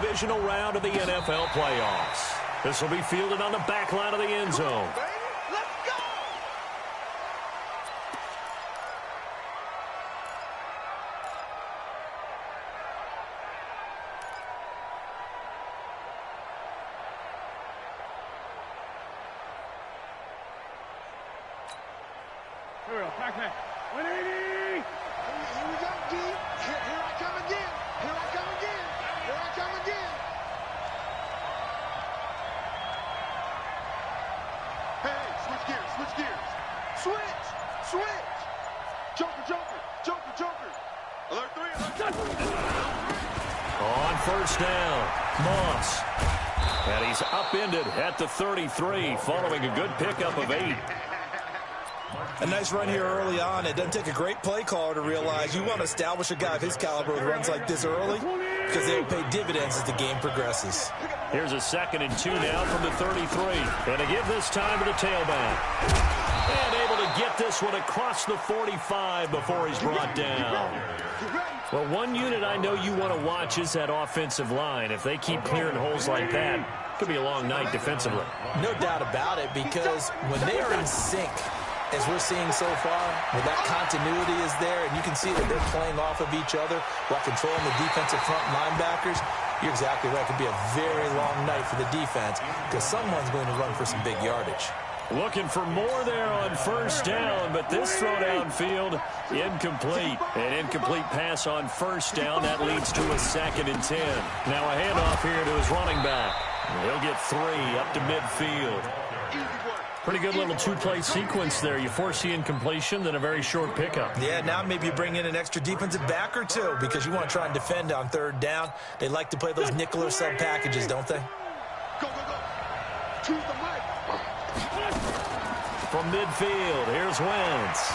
divisional round of the NFL playoffs. This will be fielded on the back line of the end zone. Here we go, D. Here I come again. Here I come again. Here I come again. Hey, switch gears, switch gears. Switch, switch. Joker, joker, joker, joker. Alert 3, alert 3. On first down, Moss. And he's upended at the 33 following a good pickup of 8. A nice run here early on. It doesn't take a great play caller to realize you want to establish a guy of his caliber with runs like this early because they'll pay dividends as the game progresses. Here's a 2nd and 2 now from the 33. And to give this time to the tailback. And able to get this one across the 45 before he's brought down. Well, one unit I know you want to watch is that offensive line. If they keep clearing holes like that, it could be a long night defensively. No doubt about it, because when they are in sync, as we're seeing so far, where that continuity is there, and you can see that they're playing off of each other while controlling the defensive front linebackers, you're exactly right. It could be a very long night for the defense because someone's going to run for some big yardage. Looking for more there on first down, but this throw downfield, incomplete. An incomplete pass on first down. That leads to a 2nd and 10. Now a handoff here to his running back. He'll get 3 up to midfield. Pretty good little two-play sequence there. You force the incompletion, then a very short pickup. Yeah, now maybe you bring in an extra defensive back or two because you want to try and defend on 3rd down. They like to play those nickel or sub packages, don't they? Go, go, go. Choose the mic. From midfield, here's Wentz.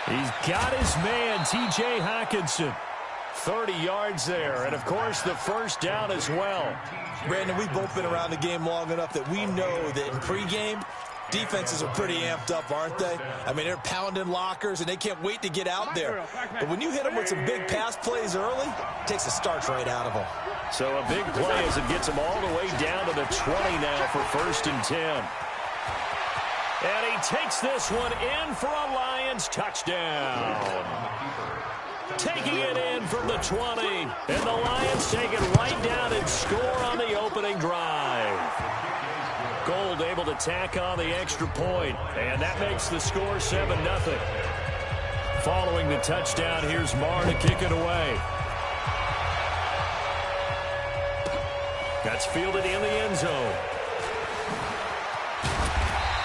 He's got his man, T.J. Hockenson. 30 yards there, and of course the first down as well. Brandon, we've both been around the game long enough that we know that in pregame, defenses are pretty amped up, aren't they? I mean, they're pounding lockers, and they can't wait to get out there. But when you hit them with some big pass plays early, it takes the starch right out of them. So a big play as it gets them all the way down to the 20 now for 1st and 10. And he takes this one in for a Lions touchdown. Taking it in from the 20. And the Lions take it right down and score on the opening drive. Gold able to tack on the extra point. And that makes the score 7-0. Following the touchdown, here's Marr to kick it away. That's fielded in the end zone.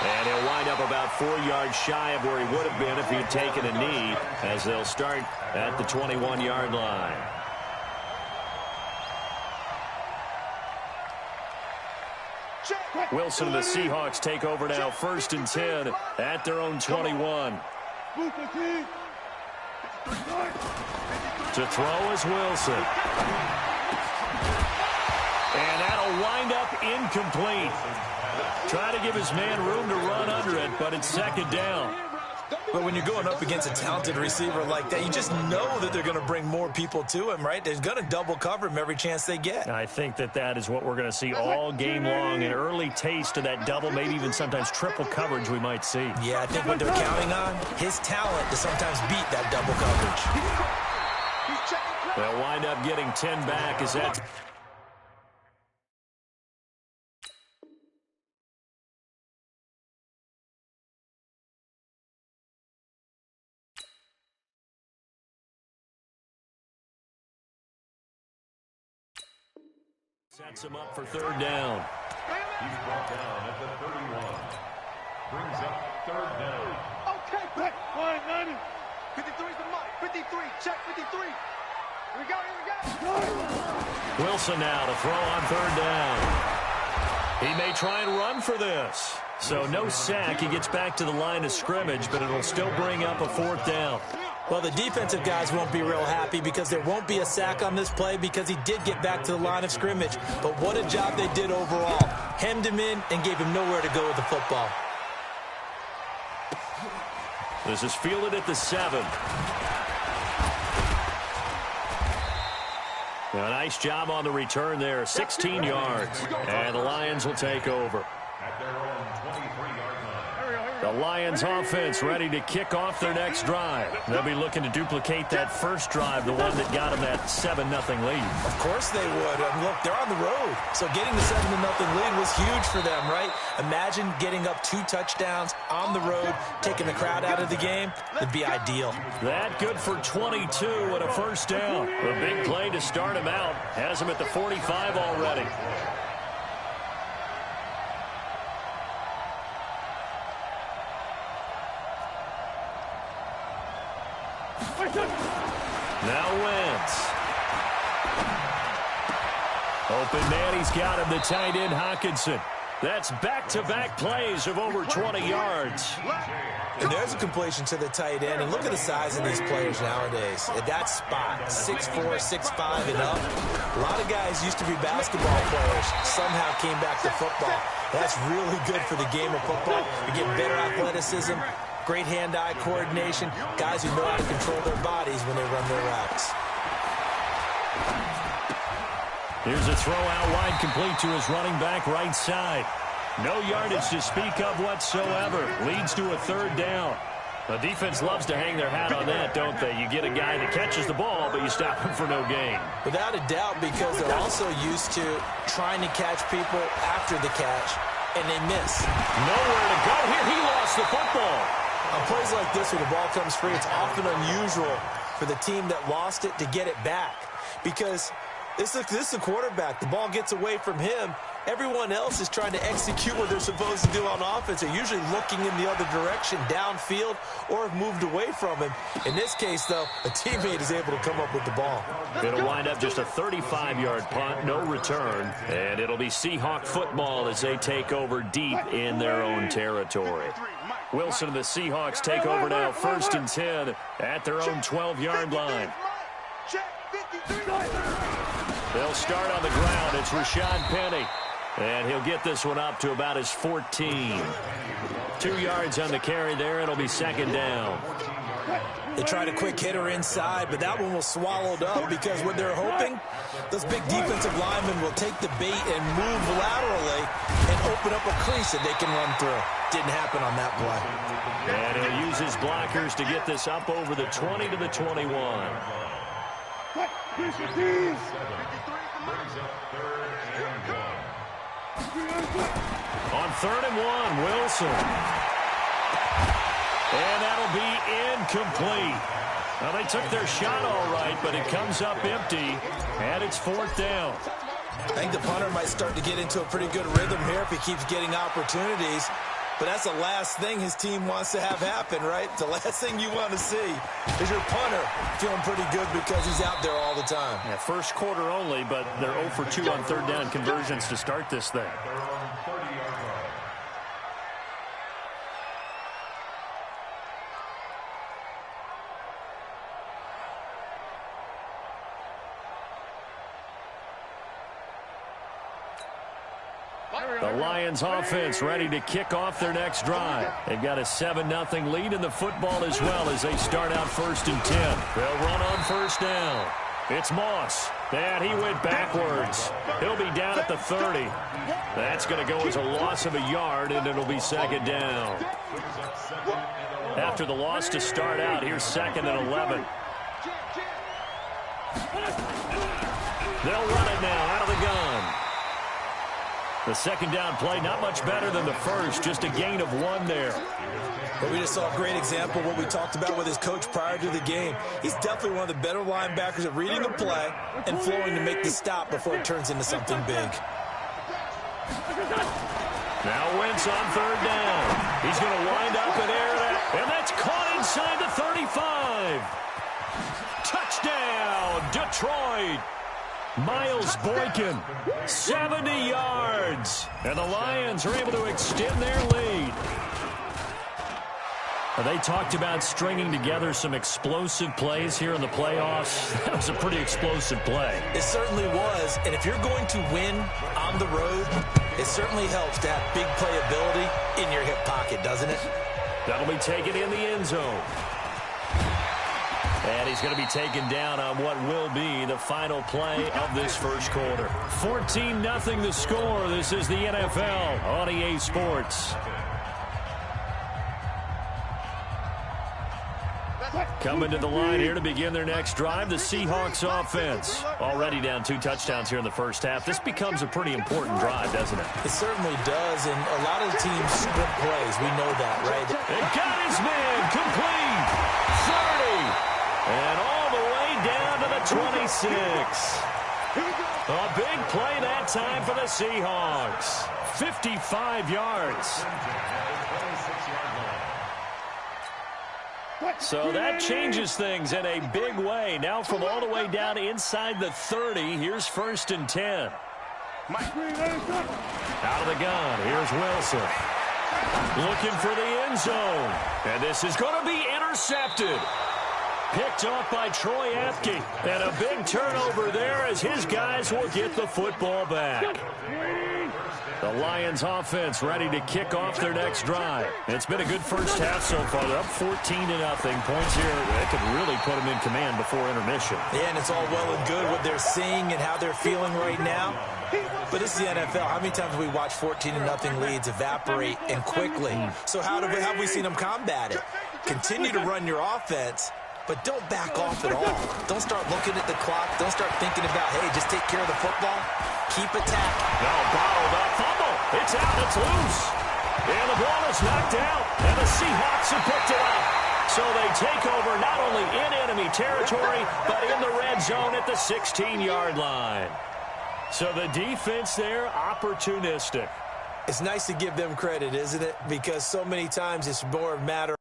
And he'll wind up about 4 yards shy of where he would have been if he had taken a knee, as they'll start at the 21-yard line. Wilson and the Seahawks take over now, 1st and 10 at their own 21. To throw is Wilson. And that'll wind up incomplete. Trying to give his man room to run under it, but it's 2nd down. But when you're going up against a talented receiver like that, you just know that they're going to bring more people to him, right? They're going to double cover him every chance they get. I think that is what we're going to see all game long. An early taste of that double, maybe even sometimes triple coverage we might see. Yeah, I think what they're counting on, his talent to sometimes beat that double coverage. They'll wind up getting 10 back as that's... Sets him up for 3rd down. He's brought down at the 31. Brings up 3rd down. Okay, back. 53's the mic. 53. Check 53. Here we go, here we go. Wilson now to throw on 3rd down. He may try and run for this. So no sack. He gets back to the line of scrimmage, but it'll still bring up a 4th down. Well, the defensive guys won't be real happy because there won't be a sack on this play because he did get back to the line of scrimmage. But what a job they did overall. Hemmed him in and gave him nowhere to go with the football. This is fielded at the 7. A nice job on the return there, 16 yards. And the Lions will take over. At their own 23-yard line. The Lions offense ready to kick off their next drive. They'll be looking to duplicate that first drive, the one that got them that 7-0 lead. Of course they would. Look, they're on the road. So getting the 7-0 lead was huge for them, right? Imagine getting up 2 touchdowns on the road, taking the crowd out of the game. It'd be ideal. That good for 22 and a first down. A big play to start him out. Has him at the 45 already. Now Wentz. Open man, he's got him, the tight end Hockenson. That's back-to-back plays of over 20 yards. And there's a completion to the tight end. And look at the size of these players nowadays. At that spot, 6'4", 6'5", and up. A lot of guys used to be basketball players, somehow came back to football. That's really good for the game of football. You get better athleticism, great hand-eye coordination, guys who know how to control their bodies when they run their routes. Here's a throw out wide, complete to his running back right side. No yardage to speak of whatsoever. Leads to a third down. The defense loves to hang their hat on that, don't they? You get a guy that catches the ball, but you stop him for no gain. Without a doubt, because they're also used to trying to catch people after the catch, and they miss. Nowhere to go here. He lost the football. On plays like this, when the ball comes free, it's often unusual for the team that lost it to get it back. Because this is a quarterback. The ball gets away from him. Everyone else is trying to execute what they're supposed to do on offense. They're usually looking in the other direction, downfield, or have moved away from him. In this case, though, a teammate is able to come up with the ball. It'll wind up just a 35-yard punt, no return. And it'll be Seahawk football as they take over deep in their own territory. Wilson and the Seahawks take over now, 1st and 10 at their own 12-yard line. They'll start on the ground. It's Rashad Penny. And he'll get this one up to about his 14. 2 yards on the carry there. It'll be 2nd down. They tried a quick hitter inside, but that one was swallowed up because what they're hoping, those big defensive linemen will take the bait and move laterally and open up a crease that they can run through. Didn't happen on that play. And he'll use his blockers to get this up over the 20 to the 21. On 3rd and 1, Wilson. And that'll be incomplete. Well, they took their shot all right, but it comes up empty, and it's 4th down. I think the punter might start to get into a pretty good rhythm here if he keeps getting opportunities. But that's the last thing his team wants to have happen, right? The last thing you want to see is your punter feeling pretty good because he's out there all the time. Yeah, first quarter only, but they're 0 for 2 on 3rd down conversions to start this thing. The Lions offense ready to kick off their next drive. They've got a 7-0 lead in the football as well as they start out 1st and 10. They'll run on 1st down. It's Moss. And he went backwards. He'll be down at the 30. That's going to go as a loss of a yard, and it'll be 2nd down. After the loss to start out, here's 2nd and 11. They'll run it now out of the gun. The 2nd down play, not much better than the first, just a gain of 1 there. But we just saw a great example of what we talked about with his coach prior to the game. He's definitely one of the better linebackers at reading a play and flowing to make the stop before it turns into something big. Now Wentz on 3rd down. He's going to wind up in air, and that's caught inside the 35. Touchdown, Detroit. Miles Boykin, 70 yards. And the Lions are able to extend their lead. They talked about stringing together some explosive plays here in the playoffs. That was a pretty explosive play. It certainly was. And if you're going to win on the road, it certainly helps to have big playability in your hip pocket, doesn't it? That'll be taken in the end zone. And he's going to be taken down on what will be the final play of this first quarter. 14-0 the score. This is the NFL on EA Sports. Coming to the line here to begin their next drive, the Seahawks offense. Already down 2 touchdowns here in the first half. This becomes a pretty important drive, doesn't it? It certainly does, and a lot of the teams sprint plays. We know that, right? It got his man complete. 30. And all the way down to the 26. A big play that time for the Seahawks. 55 yards. So that changes things in a big way. Now from all the way down inside the 30, here's 1st and 10. Out of the gun, here's Wilson. Looking for the end zone. And this is going to be intercepted. Picked off by Troy Apke. And a big turnover there as his guys will get the football back. The Lions offense ready to kick off their next drive. It's been a good first half so far. They're up 14-0. Points here that could really put them in command before intermission. Yeah, and it's all well and good what they're seeing and how they're feeling right now. But this is the NFL. How many times have we watched 14-0 leads evaporate and quickly? So how have we seen them combat it? Continue to run your offense, but don't back off at all. Don't start looking at the clock. Don't start thinking about, hey, just take care of the football. Keep attacking. No, bottled up. Fumble. It's out. It's loose. And the ball is knocked out. And the Seahawks have picked it up. So they take over not only in enemy territory, but in the red zone at the 16-yard line. So the defense there, opportunistic. It's nice to give them credit, isn't it? Because so many times it's more a matter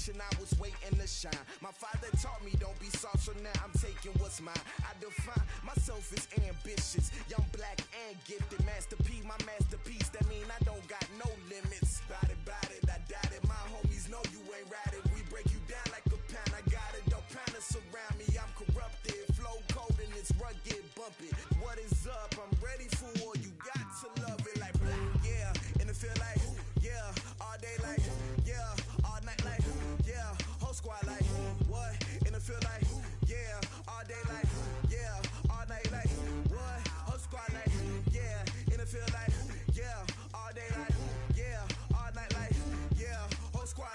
I was waiting to shine. My father taught me don't be soft, so now I'm taking what's mine. I define myself as ambitious, young, black, and gifted. Master P, my masterpiece. That mean I don't got no limits. Bout it, I doubt it. My homies know you ain't ratted. We break you down like a pound. I got it, don't pound us around me. I'm corrupted, flow cold and it's rugged, bumpy. What is up? I'm ready for war. You got to love it like black, yeah. And it feel like, yeah, all day like, yeah, all night like, yeah, whole squad like, what? And it feel like, yeah, all day like, yeah, all night like, what? Whole squad like, yeah, and it feel like, yeah, all day like, yeah, all night like, yeah, whole squad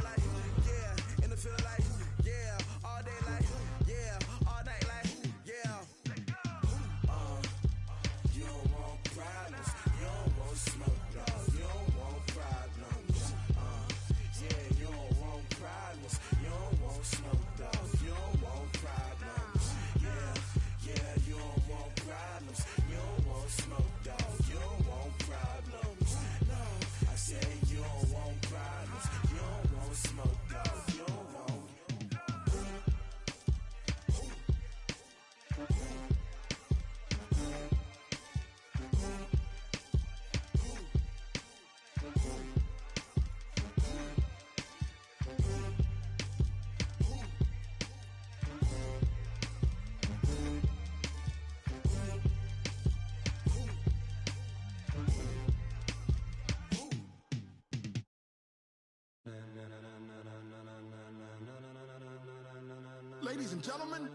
Ladies and gentlemen.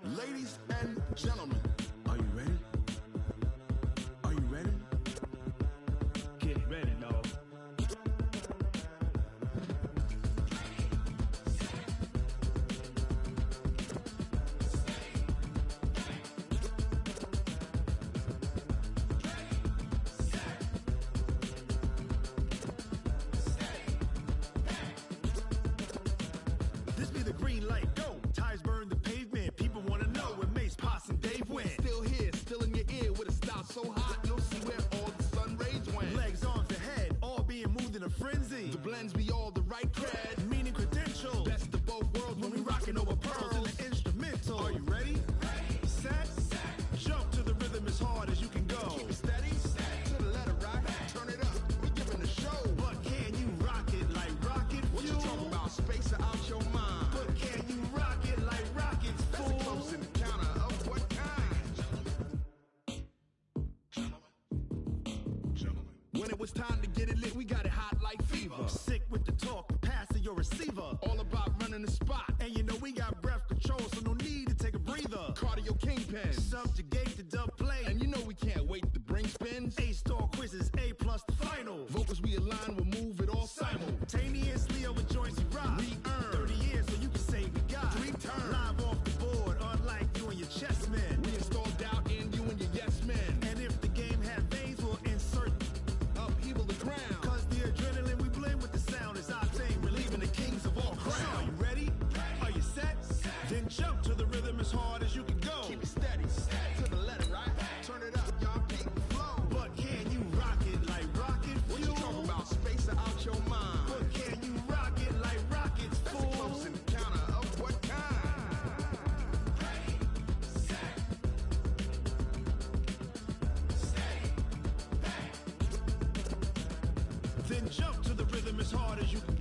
Ladies and gentlemen. Are you ready? Are you ready? Get ready, dog. This be the green light, go. Tires burn the pavement. People want to know where Mace, Poss, and Dave went. Still here, still in your ear with a style so hot, you'll see where all the sun rays went. Legs, arms, and head, all being moved in a frenzy. The blends be all the right cred, meaning credentials. Best of both worlds when we rockin' over pearls in the instrumental. Are you ready? Set, jump to the rhythm as hard as you can go. Keep it steady, to the letter rock, turn it up, we giving a show. But can you rock it like rocket fuel? What you talking about, space or out your mind? But can you rock it like rockets, fool? That's a close encounter of what kind? Gentlemen. When it was time to get it lit, we got it hot like fever. Sick with the talk, passing your receiver. All about running the spot. And you know we got breath control, so no need to take a breather. Cardio kingpin, subjugate the dub play. And you know we can't wait to bring spins. A-star quizzes, A+ the final. Vocals we align, we'll move it all simultaneously over joints we rock. We earn 30 years, so you can say we got 3 turns. Live off the board, unlike you and your chess men. We install doubt in you and your yes men. And if the game had veins, we'll insert upheaval the ground. Cause the adrenaline we blend with the sound is our thing, relieving the kings of all crowns. So are you ready? Are you set? Then jump to the rhythm as hard as you can go. Keep it steady, to the letter, right? Turn it up, y'all keep the flow. But can you rock it like rocket fuel? What you talking about, space or out your mind? But can you rock it like rockets, fool? That's a close encounter of what kind? Then jump to the rhythm as hard as you can